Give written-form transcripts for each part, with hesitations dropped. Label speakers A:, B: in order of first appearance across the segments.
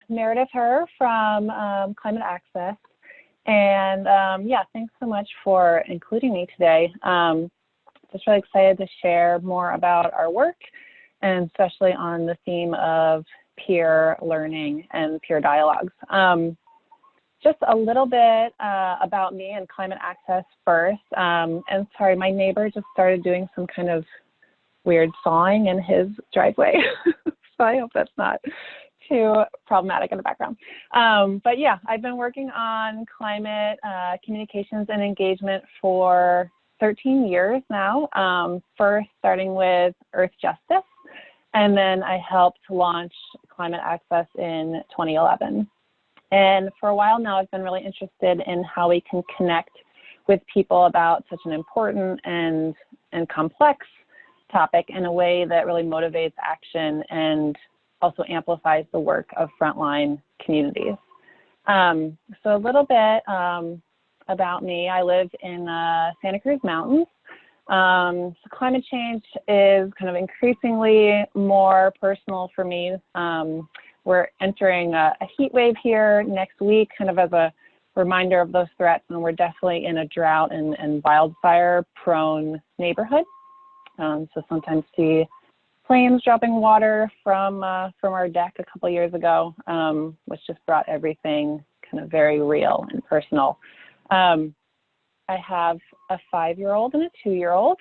A: Meredith Herr from Climate Access. And yeah, thanks so much for including me today. Just really excited to share more about our work, and especially on the theme of peer learning and peer dialogues. Just a little bit about me and Climate Access first. And sorry, my neighbor just started doing some kind of weird sawing in his driveway. So I hope that's not too problematic in the background. But yeah, I've been working on climate communications and engagement for 13 years now, first starting with Earth Justice, and then I helped launch Climate Access in 2011. And for a while now, I've been really interested in how we can connect with people about such an important and complex topic in a way that really motivates action and also amplifies the work of frontline communities. So a little bit about me. I live in Santa Cruz Mountains. So climate change is kind of increasingly more personal for me. We're entering a heat wave here next week, kind of as a reminder of those threats, and we're definitely in a drought and wildfire prone neighborhood. So sometimes see flames dropping water from our deck a couple years ago, which just brought everything kind of very real and personal. I have a 5-year-old and a 2-year-old.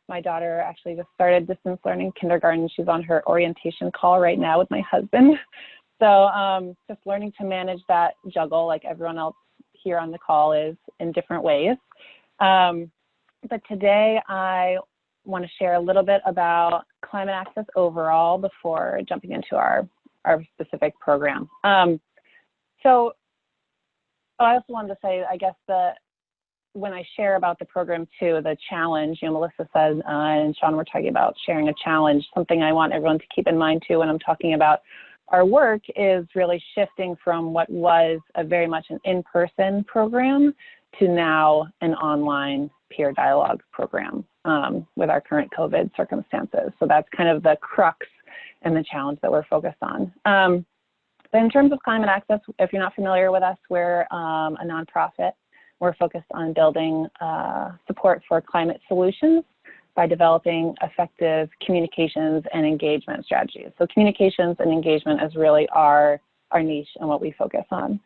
A: My daughter actually just started distance learning kindergarten. She's on her orientation call right now with my husband. So just learning to manage that juggle like everyone else here on the call is in different ways. But today I want to share a little bit about Climate Access overall before jumping into our specific program. So I also wanted to say, I guess, when I share about the program too, the challenge, Melissa said, and Sean were talking about sharing a challenge, something I want everyone to keep in mind too when I'm talking about our work is really shifting from what was a very much an in-person program to now an online peer dialogue program with our current COVID circumstances. So that's kind of the crux and the challenge that we're focused on. But in terms of Climate Access, if you're not familiar with us, we're a nonprofit. We're focused on building support for climate solutions by developing effective communications and engagement strategies. So communications and engagement is really our niche and what we focus on.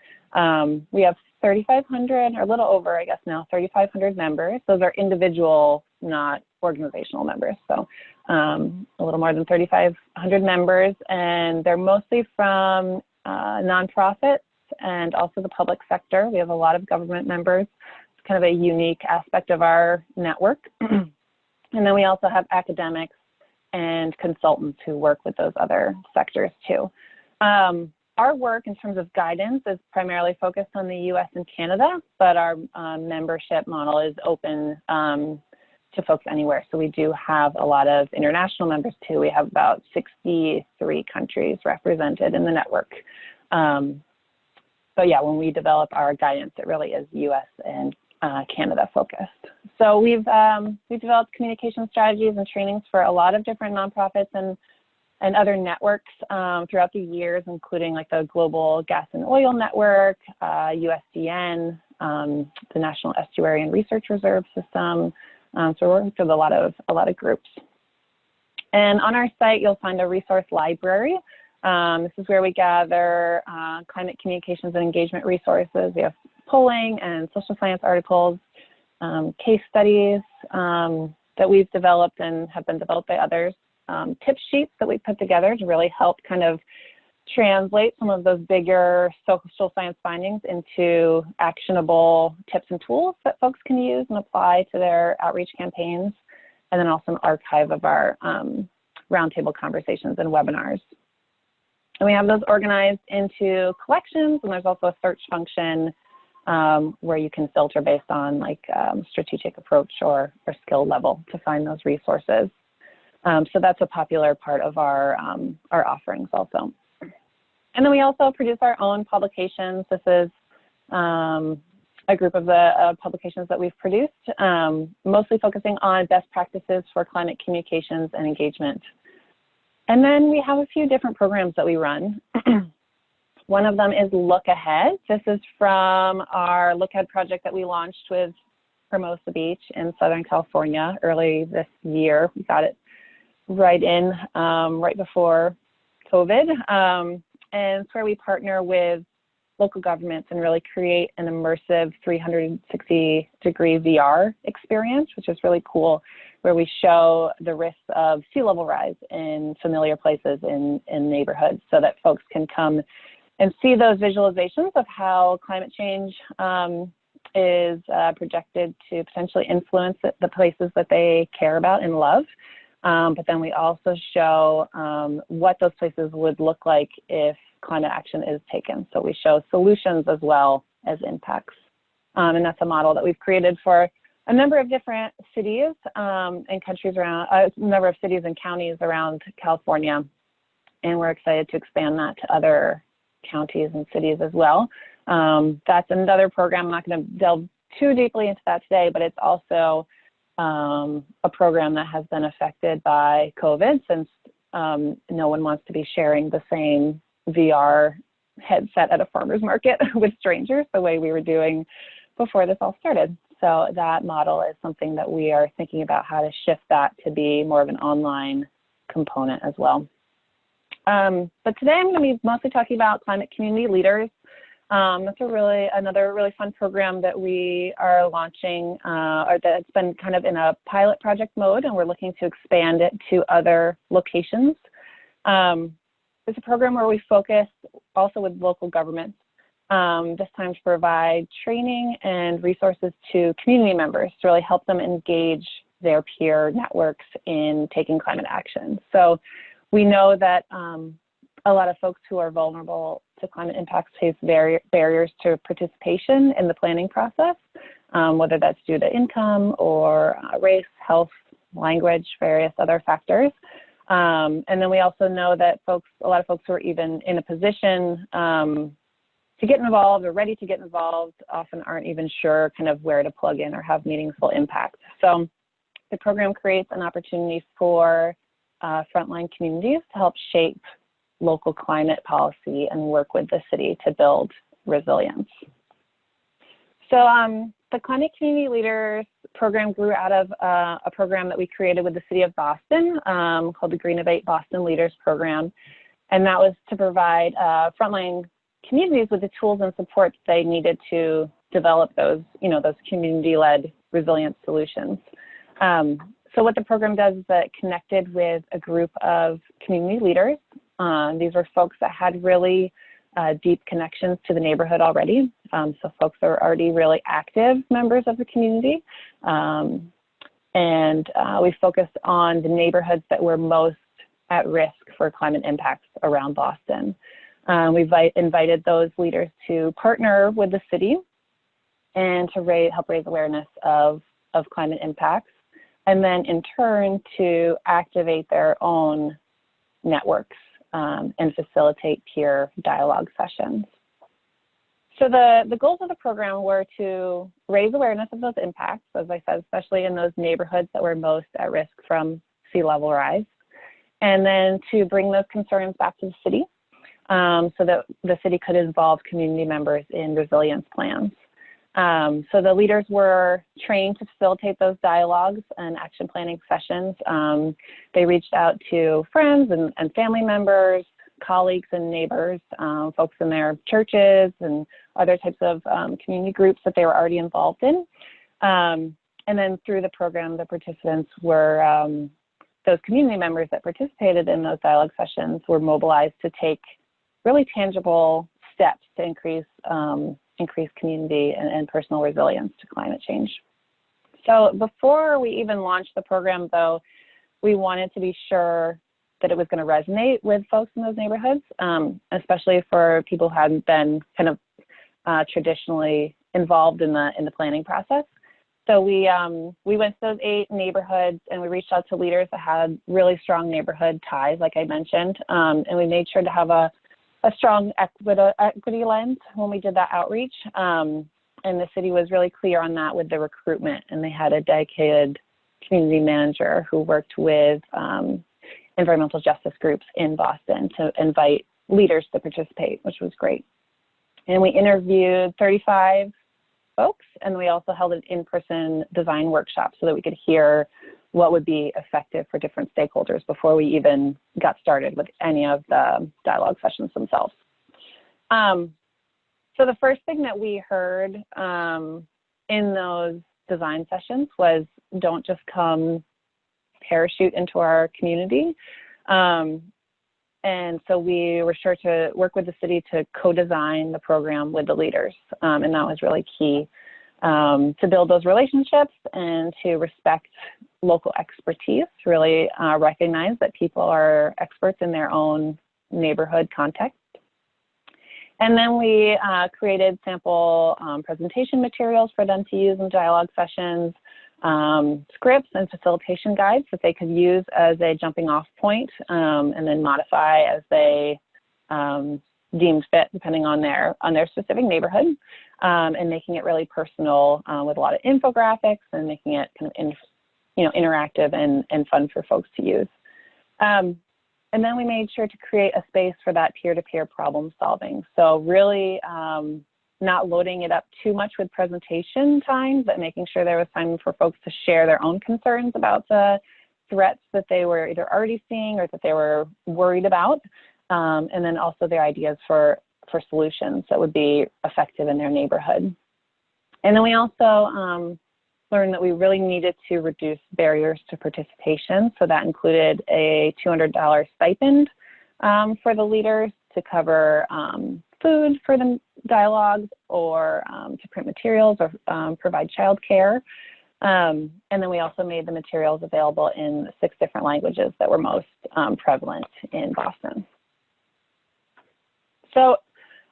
A: We have 3,500, or a little over, I guess now, 3,500 members. Those are individual, not organizational members. So a little more than 3,500 members, and they're mostly from nonprofits and also the public sector. We have a lot of government members. It's kind of a unique aspect of our network. And then we also have academics and consultants who work with those other sectors too. Our work in terms of guidance is primarily focused on the US and Canada, but our membership model is open to folks anywhere. So we do have a lot of international members too. We have about 63 countries represented in the network. So yeah, when we develop our guidance, it really is US and Canada focused. So we've developed communication strategies and trainings for a lot of different nonprofits and other networks throughout the years, including like the Global Gas and Oil Network, USDN, the National Estuary and Research Reserve System. So we're working with a lot of groups. And on our site, you'll find a resource library. This is where we gather climate communications and engagement resources. We have polling and social science articles, case studies that we've developed and have been developed by others, tip sheets that we put together to really help kind of translate some of those bigger social science findings into actionable tips and tools that folks can use and apply to their outreach campaigns, and then also an archive of our roundtable conversations and webinars. And we have those organized into collections, and there's also a search function where you can filter based on like strategic approach or skill level to find those resources. So that's a popular part of our offerings also. And then we also produce our own publications. This is a group of the publications that we've produced, mostly focusing on best practices for climate communications and engagement. And then we have a few different programs that we run. One of them is Look Ahead. This is from our Look Ahead project that we launched with Hermosa Beach in Southern California early this year. We got it right before COVID. And it's where we partner with local governments and really create an immersive 360-degree VR experience, which is really cool, where we show the risks of sea level rise in familiar places in neighborhoods so that folks can come and see those visualizations of how climate change is projected to potentially influence the places that they care about and love. But then we also show what those places would look like if climate action is taken. So we show solutions as well as impacts. And that's a model that we've created for a number of different cities and countries around, a number of cities and counties around California. And we're excited to expand that to other counties and cities as well. That's another program. I'm not going to delve too deeply into that today, but it's also a program that has been affected by COVID, since no one wants to be sharing the same VR headset at a farmer's market with strangers the way we were doing before this all started. So that model is something that we are thinking about how to shift that to be more of an online component as well. But today I'm going to be mostly talking about climate community leaders. That's another really fun program that we are launching, or that's been kind of in a pilot project mode, and we're looking to expand it to other locations. It's a program where we focus also with local governments, this time to provide training and resources to community members to really help them engage their peer networks in taking climate action. So we know that a lot of folks who are vulnerable to climate impacts face barriers to participation in the planning process, whether that's due to income or race, health, language, various other factors. And then we also know that a lot of folks who are even in a position to get involved or ready to get involved often aren't even sure kind of where to plug in or have meaningful impact. So the program creates an opportunity for frontline communities to help shape local climate policy and work with the city to build resilience. So the Climate Community Leaders program grew out of a program that we created with the city of Boston called the Greenovate Boston Leaders Program. And that was to provide frontline communities with the tools and support they needed to develop those community-led resilience solutions. So what the program does is that it connected with a group of community leaders. These were folks that had really deep connections to the neighborhood already. So folks that are already really active members of the community. And we focused on the neighborhoods that were most at risk for climate impacts around Boston. We invited those leaders to partner with the city and to help raise awareness of climate impacts, and then in turn to activate their own networks and facilitate peer dialogue sessions. So the goals of the program were to raise awareness of those impacts, as I said, especially in those neighborhoods that were most at risk from sea level rise, and then to bring those concerns back to the city so that the city could involve community members in resilience plans. So the leaders were trained to facilitate those dialogues and action planning sessions. They reached out to friends and family members, colleagues and neighbors, folks in their churches and other types of community groups that they were already involved in. And then through the program, the participants were, those community members that participated in those dialogue sessions were mobilized to take really tangible steps to increase community and personal resilience to climate change. So before we even launched the program, though, we wanted to be sure that it was going to resonate with folks in those neighborhoods, especially for people who hadn't been kind of traditionally involved in the planning process. So we went to those 8 neighborhoods and we reached out to leaders that had really strong neighborhood ties, like I mentioned, and we made sure to have a strong equity lens when we did that outreach. And the city was really clear on that with the recruitment, and they had a dedicated community manager who worked with environmental justice groups in Boston to invite leaders to participate, which was great. And we interviewed 35 folks, and we also held an in-person design workshop so that we could hear what would be effective for different stakeholders before we even got started with any of the dialogue sessions themselves. So the first thing that we heard in those design sessions was, don't just come parachute into our community. And so we were sure to work with the city to co-design the program with the leaders. And that was really key to build those relationships and to respect local expertise, really recognize that people are experts in their own neighborhood context. And then we created sample presentation materials for them to use in dialogue sessions, scripts and facilitation guides that they could use as a jumping off point and then modify as they deemed fit depending on their specific neighborhood, and making it really personal with a lot of infographics and making it kind of interactive and fun for folks to use. And then we made sure to create a space for that peer-to-peer problem solving. So really not loading it up too much with presentation time, but making sure there was time for folks to share their own concerns about the threats that they were either already seeing or that they were worried about, and then also their ideas for solutions that would be effective in their neighborhood. And then we also learned that we really needed to reduce barriers to participation. So that included a $200 stipend for the leaders to cover food for the dialogues or to print materials or provide childcare. And then we also made the materials available in 6 different languages that were most prevalent in Boston. So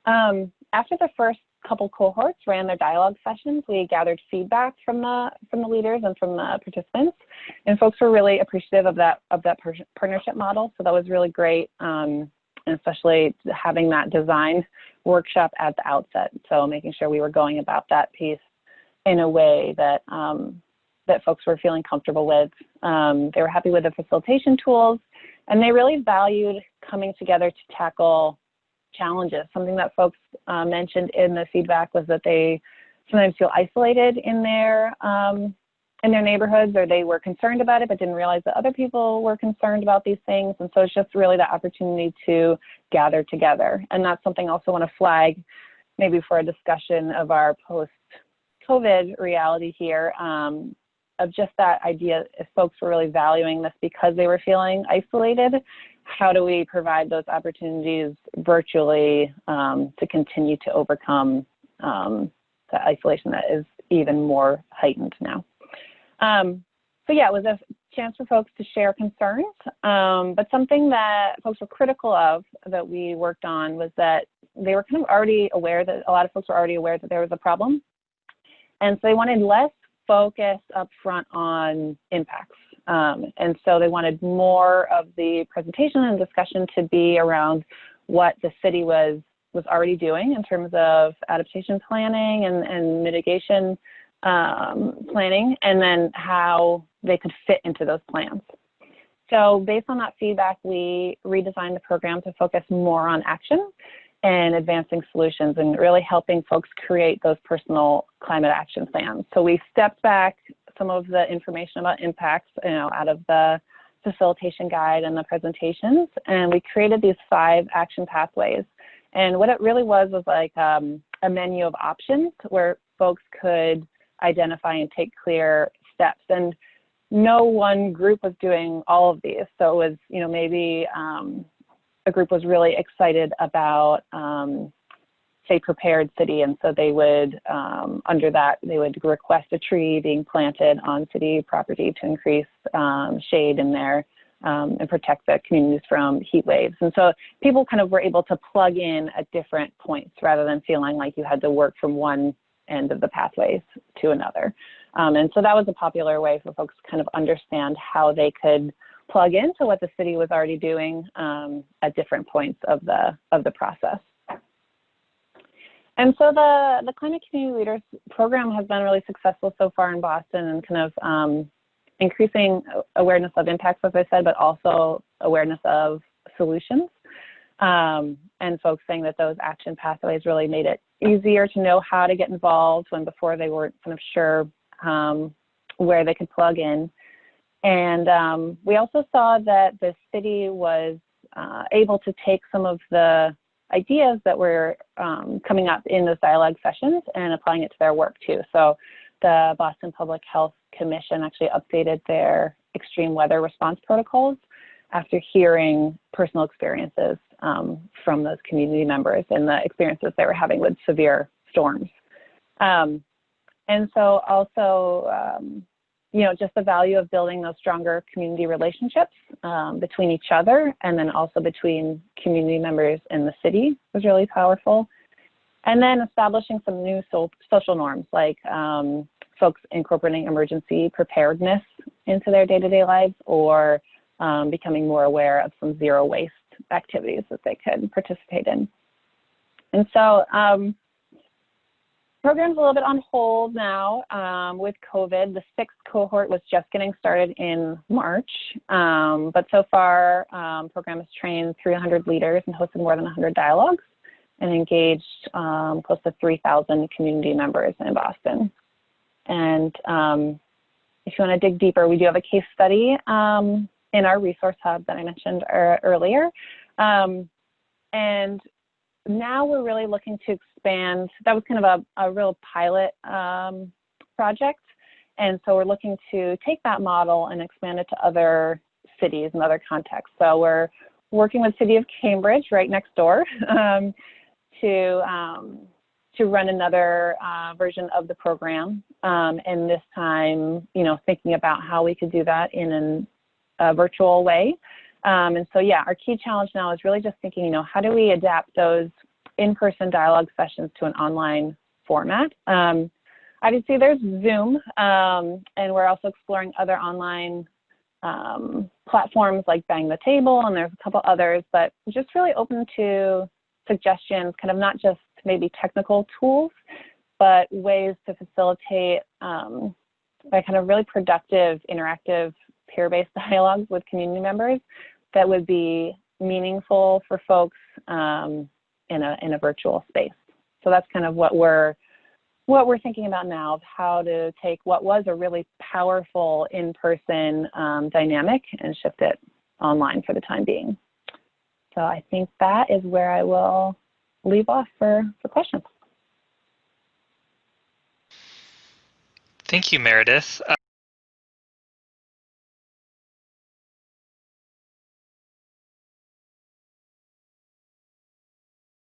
A: after the first couple cohorts ran their dialogue sessions, we gathered feedback from the leaders and from the participants, and folks were really appreciative of that partnership model. So that was really great, and especially having that design workshop at the outset. So making sure we were going about that piece in a way that that folks were feeling comfortable with. They were happy with the facilitation tools, and they really valued coming together to tackle challenges. Something that folks mentioned in the feedback was that they sometimes feel isolated in their neighborhoods, or they were concerned about it but didn't realize that other people were concerned about these things. And so it's just really the opportunity to gather together. And that's something I also want to flag maybe for a discussion of our post-COVID reality here, of just that idea, if folks were really valuing this because they were feeling isolated, how do we provide those opportunities virtually to continue to overcome the isolation that is even more heightened now? So yeah, it was a chance for folks to share concerns, but something that folks were critical of that we worked on was that they were kind of already aware that a lot of folks were already aware that there was a problem. And so they wanted less focus up front on impacts. And so they wanted more of the presentation and discussion to be around what the city was already doing in terms of adaptation planning and mitigation planning, and then how they could fit into those plans. So based on that feedback, we redesigned the program to focus more on action and advancing solutions and really helping folks create those personal climate action plans. So we stepped back some of the information about impacts, out of the facilitation guide and the presentations, and we created these 5 action pathways. And what it really was like a menu of options where folks could identify and take clear steps. And no one group was doing all of these. So it was, maybe a group was really excited about, say, prepared city, and so they would, under that, they would request a tree being planted on city property to increase shade in there and protect the communities from heat waves. And so people kind of were able to plug in at different points rather than feeling like you had to work from one end of the pathways to another. And so that was a popular way for folks to kind of understand how they could plug into what the city was already doing at different points of the process. And so the Climate Community Leaders program has been really successful so far in Boston, and kind of increasing awareness of impacts, as I said, but also awareness of solutions. and folks saying that those action pathways really made it easier to know how to get involved when before they weren't kind of sure where they could plug in. And we also saw that the city was able to take some of the ideas that were coming up in those dialogue sessions and applying it to their work too. So the Boston Public Health Commission actually updated their extreme weather response protocols after hearing personal experiences from those community members and the experiences they were having with severe storms. And so also, you know, just the value of building those stronger community relationships between each other and then also between community members and the city was really powerful. And then establishing some new social norms, like folks incorporating emergency preparedness into their day-to-day lives, or becoming more aware of some zero waste activities that they could participate in. And so program's a little bit on hold now with COVID. The 6th cohort was just getting started in March, but so far program has trained 300 leaders and hosted more than 100 dialogues and engaged close to 3,000 community members in Boston. And if you want to dig deeper, we do have a case study in our resource hub that I mentioned earlier. And now we're really looking to expand. That was kind of a real pilot project. And so we're looking to take that model and expand it to other cities and other contexts. So we're working with City of Cambridge right next door to run another version of the program. And this time, you know, thinking about how we could do that in a virtual way. And so, yeah, our key challenge now is really just thinking, you know, how do we adapt those in-person dialogue sessions to an online format? Obviously, there's Zoom, and we're also exploring other online platforms like Bang the Table, and there's a couple others, but just really open to suggestions, kind of not just maybe technical tools, but ways to facilitate by kind of really productive, interactive, peer-based dialogues with community members that would be meaningful for folks in a virtual space. So that's kind of what we're thinking about now, of how to take what was a really powerful in-person dynamic and shift it online for the time being. So I think that is where I will leave off for questions.
B: Thank you, Meredith.